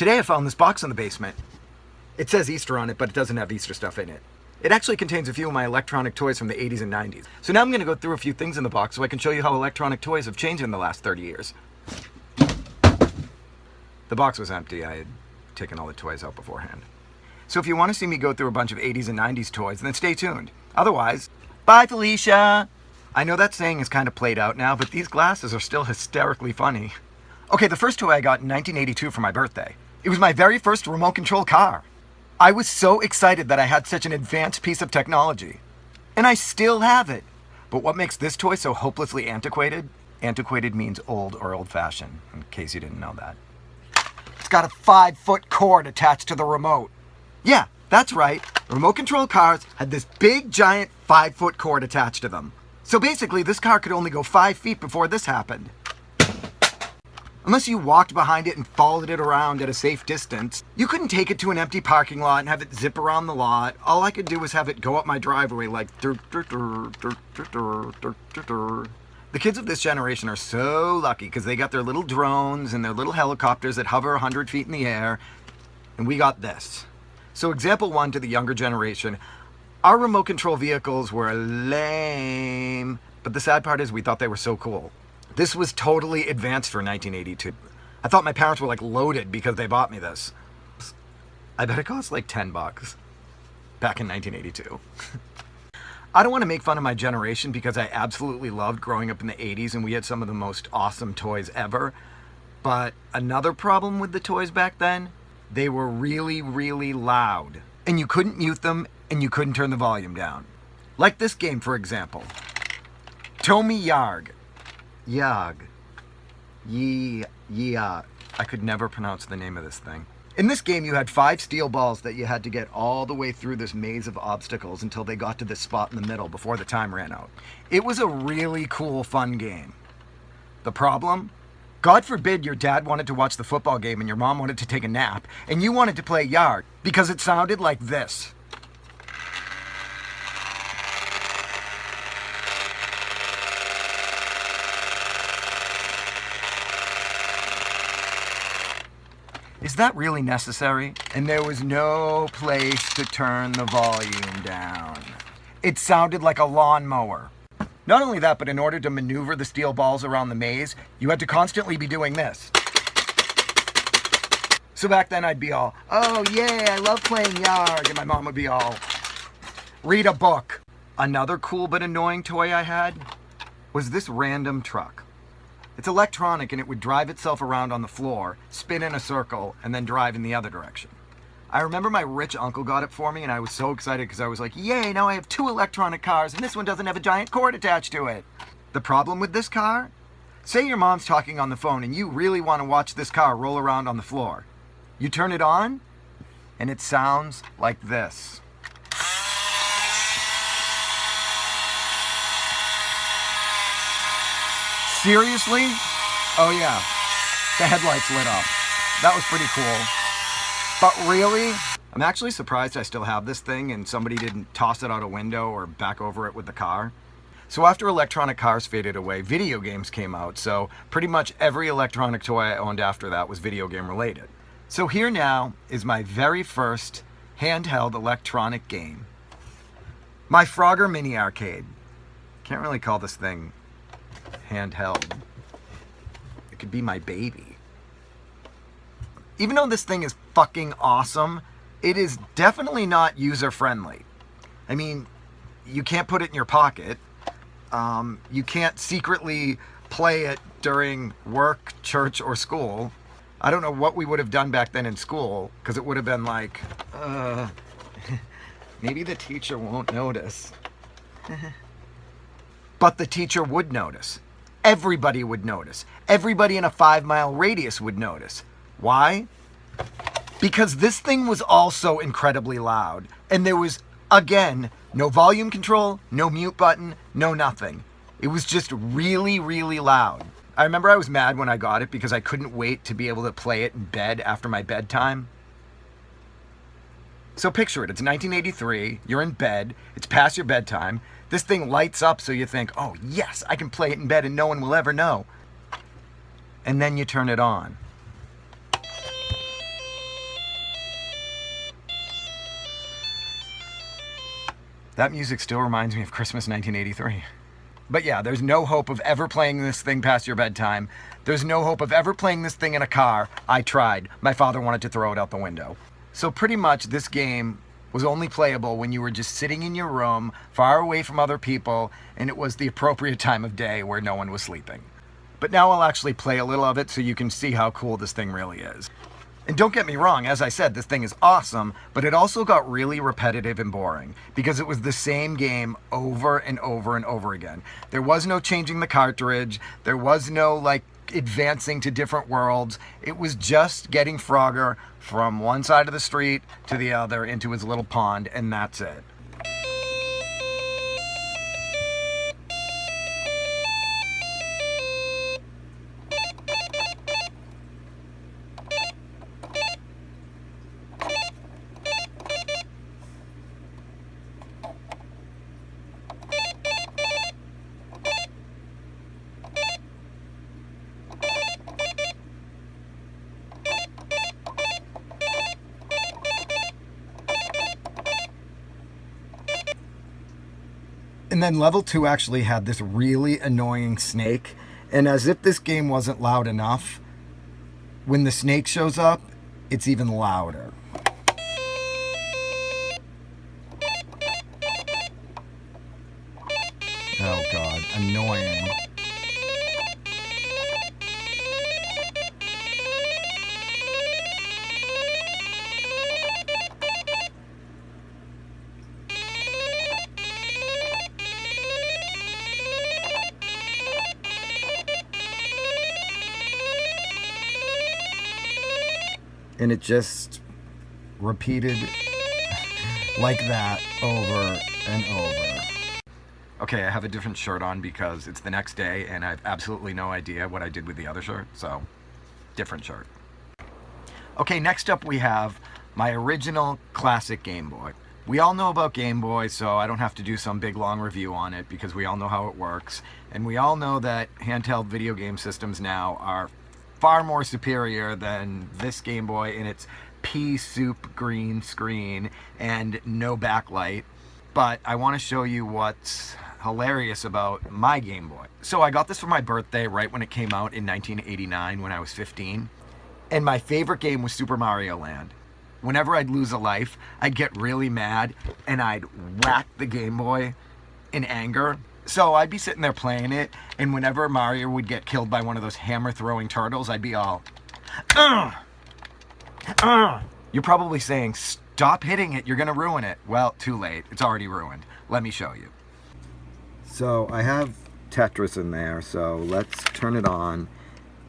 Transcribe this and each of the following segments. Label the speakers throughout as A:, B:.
A: Today I found this box in the basement. It says Easter on it, but it doesn't have Easter stuff in it. It actually contains a few of my electronic toys from the 80s and 90s. So now I'm going to go through a few things in the box so I can show you how electronic toys have changed in the last 30 years. The box was empty. I had taken all the toys out beforehand. So if you want to see me go through a bunch of 80s and 90s toys, then stay tuned. Otherwise, bye Felicia! I know that saying is kind of played out now, but these glasses are still hysterically funny. Okay, the first toy I got in 1982 for my birthday. It was my very first remote control car. I was so excited that I had such an advanced piece of technology. And I still have it. But what makes this toy so hopelessly antiquated? Antiquated means old or old-fashioned, in case you didn't know that. It's got a 5-foot cord attached to the remote. Yeah, that's right. Remote control cars had this big, giant 5-foot cord attached to them. So basically, this car could only go 5 feet before this happened. Unless you walked behind it and followed it around at a safe distance. You couldn't take it to an empty parking lot and have it zip around the lot. All I could do was have it go up my driveway like... The kids of this generation are so lucky because they got their little drones and their little helicopters that hover 100 feet in the air. And we got this. So example one to the younger generation. Our remote control vehicles were lame. But the sad part is we thought they were so cool. This was totally advanced for 1982. I thought my parents were like loaded because they bought me this. I bet it cost like $10 back in 1982. I don't want to make fun of my generation because I absolutely loved growing up in the 80s and we had some of the most awesome toys ever. But another problem with the toys back then, they were really, really loud. And you couldn't mute them and you couldn't turn the volume down. Like this game, for example. Tomy Yarg. Yag. I could never pronounce the name of this thing. In this game, you had 5 steel balls that you had to get all the way through this maze of obstacles until they got to this spot in the middle before the time ran out. It was a really cool, fun game. The problem? God forbid your dad wanted to watch the football game and your mom wanted to take a nap, and you wanted to play Yard because it sounded like this. Is that really necessary? And there was no place to turn the volume down. It sounded like a lawnmower. Not only that, but in order to maneuver the steel balls around the maze, you had to constantly be doing this. So back then I'd be all, oh yeah, I love playing Yard. And my mom would be all, read a book. Another cool but annoying toy I had was this random truck. It's electronic and it would drive itself around on the floor, spin in a circle, and then drive in the other direction. I remember my rich uncle got it for me and I was so excited because I was like, yay, now I have 2 electronic cars and this one doesn't have a giant cord attached to it. The problem with this car? Say your mom's talking on the phone and you really want to watch this car roll around on the floor. You turn it on and it sounds like this. Seriously? Oh yeah, the headlights lit up. That was pretty cool. But really, I'm actually surprised I still have this thing and somebody didn't toss it out a window or back over it with the car. So after electronic cars faded away, video games came out, so pretty much every electronic toy I owned after that was video game related. So here now is my very first handheld electronic game. My Frogger Mini Arcade. Can't really call this thing handheld. It could be my baby. Even though this thing is fucking awesome, it is definitely not user-friendly. I mean, you can't put it in your pocket. You can't secretly play it during work, church, or school. I don't know what we would have done back then in school, because it would have been like, maybe the teacher won't notice. But the teacher would notice. Everybody would notice. Everybody in a 5-mile radius would notice. Why? Because this thing was also incredibly loud. And there was, again, no volume control, no mute button, no nothing. It was just really, really loud. I remember I was mad when I got it because I couldn't wait to be able to play it in bed after my bedtime. So picture it, it's 1983, you're in bed, it's past your bedtime, this thing lights up so you think, oh yes, I can play it in bed and no one will ever know. And then you turn it on. That music still reminds me of Christmas 1983. But yeah, there's no hope of ever playing this thing past your bedtime. There's no hope of ever playing this thing in a car. I tried. My father wanted to throw it out the window. So pretty much this game was only playable when you were just sitting in your room, far away from other people, and it was the appropriate time of day where no one was sleeping. But now I'll actually play a little of it so you can see how cool this thing really is. And don't get me wrong, as I said, this thing is awesome, but it also got really repetitive and boring because it was the same game over and over and over again. There was no changing the cartridge. There was no, like, advancing to different worlds. It was just getting Frogger from one side of the street to the other into his little pond, and that's it. And then level 2 actually had this really annoying snake. And as if this game wasn't loud enough, when the snake shows up, it's even louder. Oh God, annoying. And it just repeated like that over and over. Okay, I have a different shirt on because it's the next day and I have absolutely no idea what I did with the other shirt, so different shirt. Okay, next up we have my original classic Game Boy. We all know about Game Boy, so I don't have to do some big long review on it because we all know how it works. And we all know that handheld video game systems now are far more superior than this Game Boy in its pea soup green screen and no backlight. But I want to show you what's hilarious about my Game Boy. So I got this for my birthday right when it came out in 1989 when I was 15. And my favorite game was Super Mario Land. Whenever I'd lose a life, I'd get really mad and I'd whack the Game Boy in anger. So I'd be sitting there playing it, and whenever Mario would get killed by one of those hammer-throwing turtles, I'd be all, Ugh! You're probably saying, stop hitting it, you're gonna ruin it. Well, too late, it's already ruined. Let me show you. So I have Tetris in there, so let's turn it on,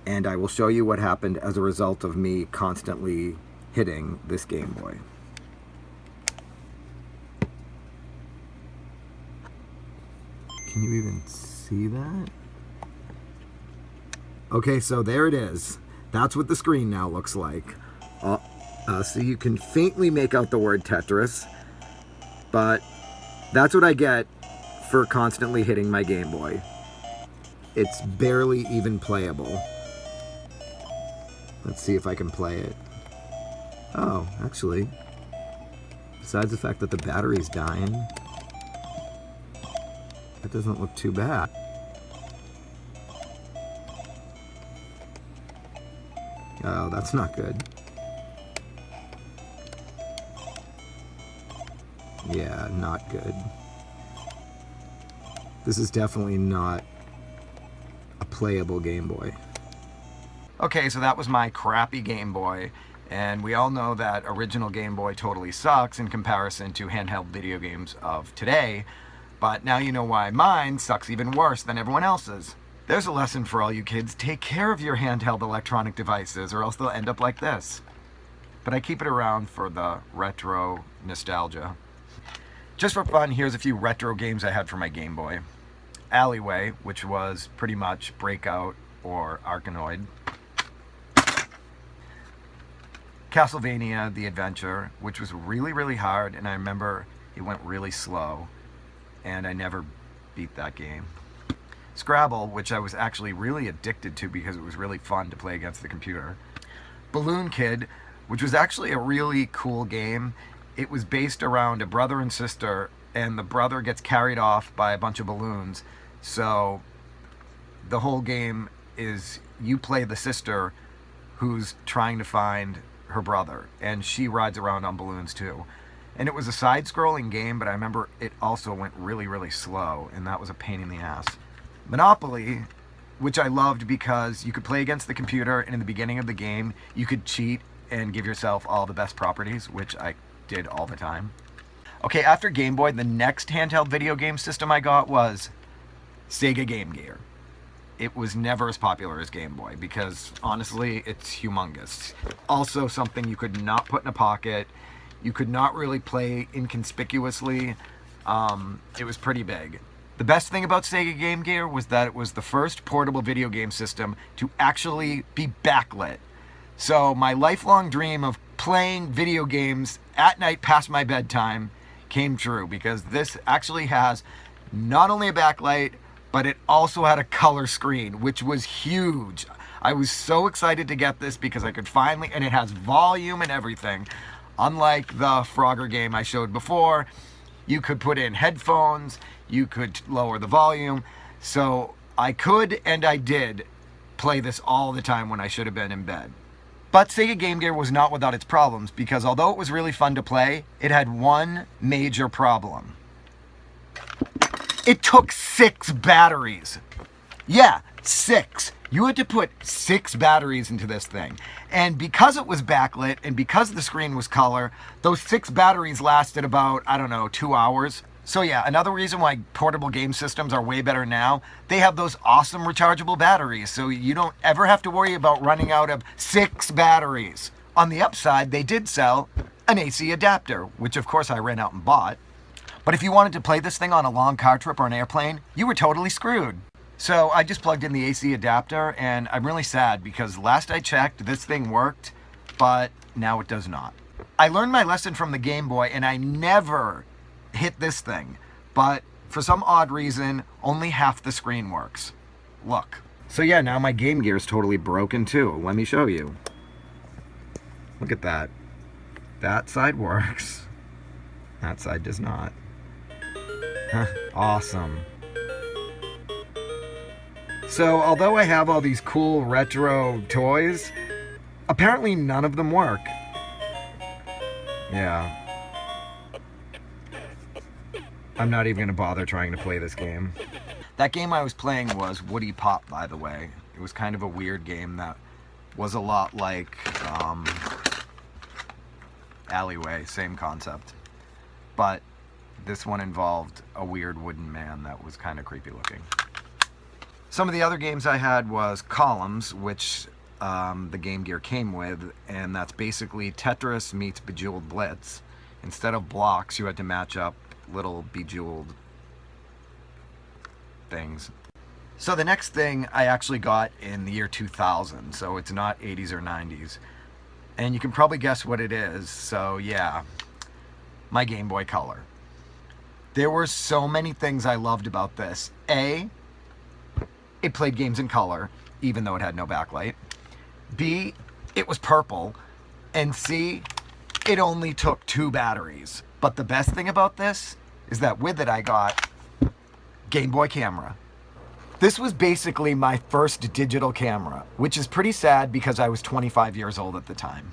A: and I will show you what happened as a result of me constantly hitting this Game Boy. Can you even see that? Okay, so there it is. That's what the screen now looks like. So you can faintly make out the word Tetris, but that's what I get for constantly hitting my Game Boy. It's barely even playable. Let's see if I can play it. Oh, actually, besides the fact that the battery's dying, that doesn't look too bad. Oh, that's not good. Yeah, not good. This is definitely not a playable Game Boy. Okay, so that was my crappy Game Boy, and we all know that original Game Boy totally sucks in comparison to handheld video games of today. But now you know why mine sucks even worse than everyone else's. There's a lesson for all you kids. Take care of your handheld electronic devices or else they'll end up like this. But I keep it around for the retro nostalgia. Just for fun, here's a few retro games I had for my Game Boy. Alleyway, which was pretty much Breakout or Arkanoid. Castlevania The Adventure, which was really, really hard, and I remember it went really slow. And I never beat that game. Scrabble, which I was actually really addicted to because it was really fun to play against the computer. Balloon Kid, which was actually a really cool game. It was based around a brother and sister and the brother gets carried off by a bunch of balloons. So the whole game is you play the sister who's trying to find her brother, and she rides around on balloons too. And it was a side-scrolling game, but I remember it also went really, really slow, and that was a pain in the ass. Monopoly, which I loved because you could play against the computer, and in the beginning of the game, you could cheat and give yourself all the best properties, which I did all the time. Okay, after Game Boy, the next handheld video game system I got was Sega Game Gear. It was never as popular as Game Boy because, honestly, it's humongous. Also something you could not put in a pocket. You could not really play inconspicuously. It was pretty big. The best thing about Sega Game Gear was that it was the first portable video game system to actually be backlit. So my lifelong dream of playing video games at night past my bedtime came true because this actually has not only a backlight, but it also had a color screen, which was huge. I was so excited to get this because I could finally, and it has volume and everything. Unlike the Frogger game I showed before, you could put in headphones, you could lower the volume. So I could, and I did, play this all the time when I should have been in bed. But Sega Game Gear was not without its problems because although it was really fun to play, it had one major problem. It took 6 batteries. Yeah, 6. You had to put 6 batteries into this thing. And because it was backlit and because the screen was color, those 6 batteries lasted about, 2 hours. So yeah, another reason why portable game systems are way better now, they have those awesome rechargeable batteries, so you don't ever have to worry about running out of 6 batteries. On the upside, they did sell an AC adapter, which of course I ran out and bought. But if you wanted to play this thing on a long car trip or an airplane, you were totally screwed. So I just plugged in the AC adapter, and I'm really sad because last I checked, this thing worked, but now it does not. I learned my lesson from the Game Boy, and I never hit this thing, but for some odd reason, only half the screen works. Look. So yeah, now my Game Gear is totally broken too. Let me show you. Look at that. That side works. That side does not. Huh, awesome. So, although I have all these cool retro toys, apparently none of them work. Yeah. I'm not even going to bother trying to play this game. That game I was playing was Woody Pop, by the way. It was kind of a weird game that was a lot like Alleyway, same concept. But this one involved a weird wooden man that was kind of creepy looking. Some of the other games I had was Columns, which the Game Gear came with, and that's basically Tetris meets Bejeweled Blitz. Instead of blocks, you had to match up little bejeweled things. So the next thing I actually got in the year 2000, so it's not 80s or 90s. And you can probably guess what it is, so yeah, my Game Boy Color. There were so many things I loved about this. A, it played games in color, even though it had no backlight. B, it was purple. And C, it only took 2 batteries. But the best thing about this is that with it I got Game Boy camera. This was basically my first digital camera, which is pretty sad because I was 25 years old at the time.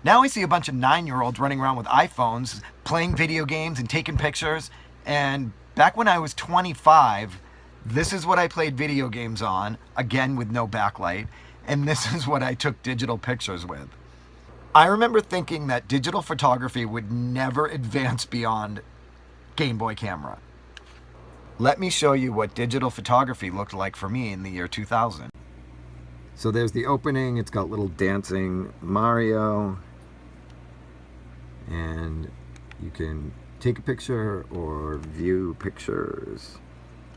A: Now I see a bunch of 9-year-olds running around with iPhones, playing video games and taking pictures. And back when I was 25, this is what I played video games on, again with no backlight. And this is what I took digital pictures with. I remember thinking that digital photography would never advance beyond Game Boy camera. Let me show you what digital photography looked like for me in the year 2000. So there's the opening, it's got little dancing Mario, and you can take a picture or view pictures.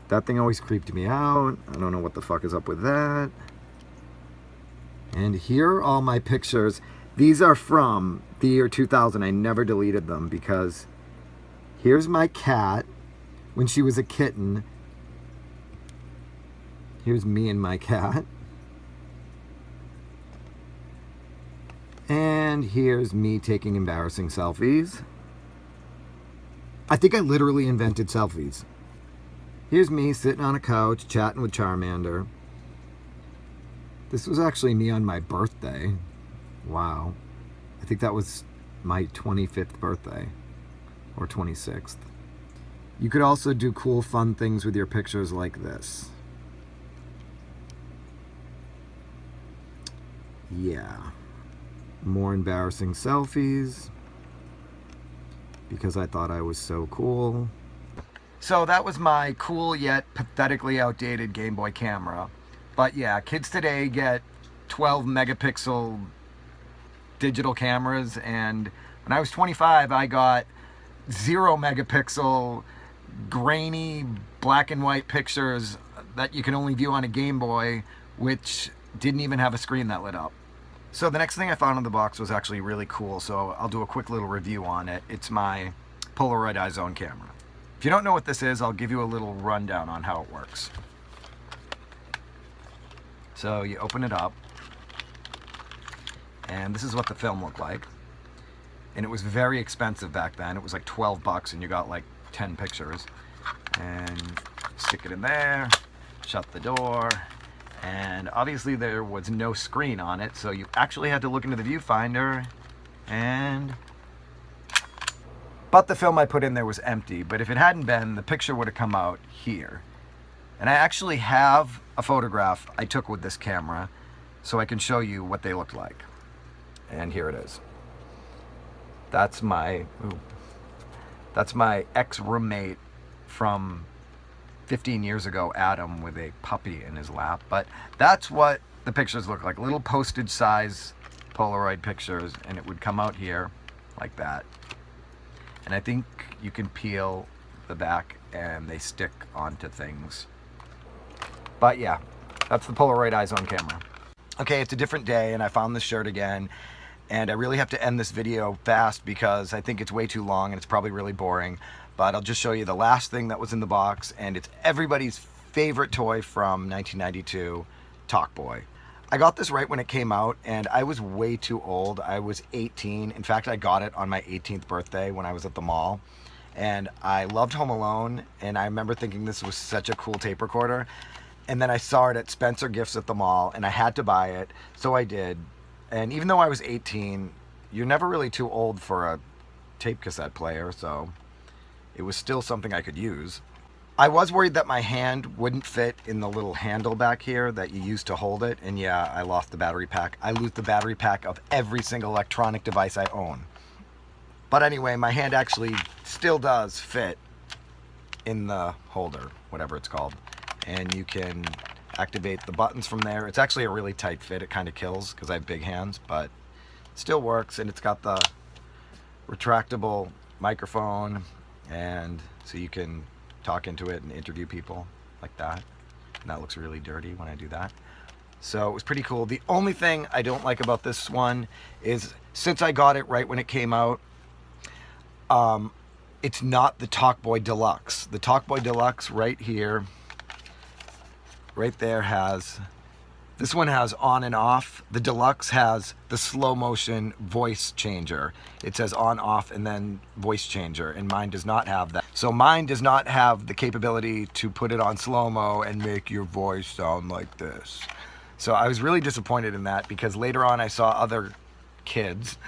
A: That thing always creeped me out. I don't know what the fuck is up with that. And here are all my pictures. These are from the year 2000. I never deleted them because here's my cat when she was a kitten. Here's me and my cat. And here's me taking embarrassing selfies. I think I literally invented selfies. Here's me sitting on a couch chatting with Charmander. This was actually me on my birthday. Wow. I think that was my 25th birthday. Or 26th. You could also do cool, fun things with your pictures like this. Yeah. More embarrassing selfies. Because I thought I was so cool. So that was my cool yet pathetically outdated Game Boy camera. But yeah, kids today get 12 megapixel digital cameras, and when I was 25 I got 0 megapixel grainy black and white pictures that you can only view on a Game Boy, which didn't even have a screen that lit up. So the next thing I found in the box was actually really cool, so I'll do a quick little review on it. It's my Polaroid I-Zone camera. If you don't know what this is, I'll give you a little rundown on how it works. So you open it up, and this is what the film looked like. And it was very expensive back then. It was like 12 bucks and you got like 10 pictures. And stick it in there, shut the door, and obviously there was no screen on it, so you actually had to look into the viewfinder, but the film I put in there was empty. But if it hadn't been, the picture would have come out here. And I actually have a photograph I took with this camera, so I can show you what they looked like. And here it is. That's my ex-roommate from 15 years ago, Adam, with a puppy in his lap. But that's what the pictures look like. Little postage size Polaroid pictures, and it would come out here like that. And I think you can peel the back and they stick onto things. But yeah, that's the Polaroid I-Zone camera. Okay, it's a different day and I found this shirt again. And I really have to end this video fast because I think it's way too long and it's probably really boring. But I'll just show you the last thing that was in the box, and it's everybody's favorite toy from 1992, Talkboy. I got this right when it came out, and I was way too old. I was 18. In fact, I got it on my 18th birthday when I was at the mall. And I loved Home Alone, and I remember thinking this was such a cool tape recorder. And then I saw it at Spencer Gifts at the mall, and I had to buy it, so I did. And even though I was 18, you're never really too old for a tape cassette player, so it was still something I could use. I was worried that my hand wouldn't fit in the little handle back here that you use to hold it, and yeah, I lost the battery pack. I lose the battery pack of every single electronic device I own. But anyway, my hand actually still does fit in the holder, whatever it's called. And you can activate the buttons from there. It's actually a really tight fit. It kind of kills because I have big hands, but it still works. And it's got the retractable microphone, and so you can talk into it and interview people like that. And that looks really dirty when I do that. So it was pretty cool. The only thing I don't like about this one is, since I got it right when it came out, it's not the Talkboy Deluxe. The Talkboy Deluxe right here, right there, has, this one has on and off. The Deluxe has the slow motion voice changer. It says on, off, and then voice changer, and mine does not have that. So mine does not have the capability to put it on slow-mo and make your voice sound like this. So I was really disappointed in that, because later on I saw other kids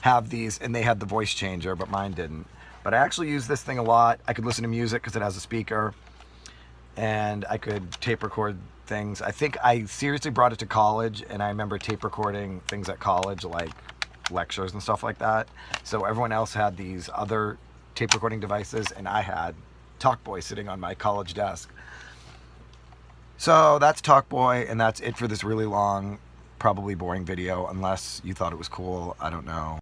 A: have these and they had the voice changer, but mine didn't. But I actually use this thing a lot. I could listen to music because it has a speaker, and I could tape record things. I think I seriously brought it to college, and I remember tape recording things at college, like lectures and stuff like that. So everyone else had these other tape recording devices, and I had Talkboy sitting on my college desk. So that's Talkboy, and that's it for this really long, probably boring video, unless you thought it was cool. I don't know.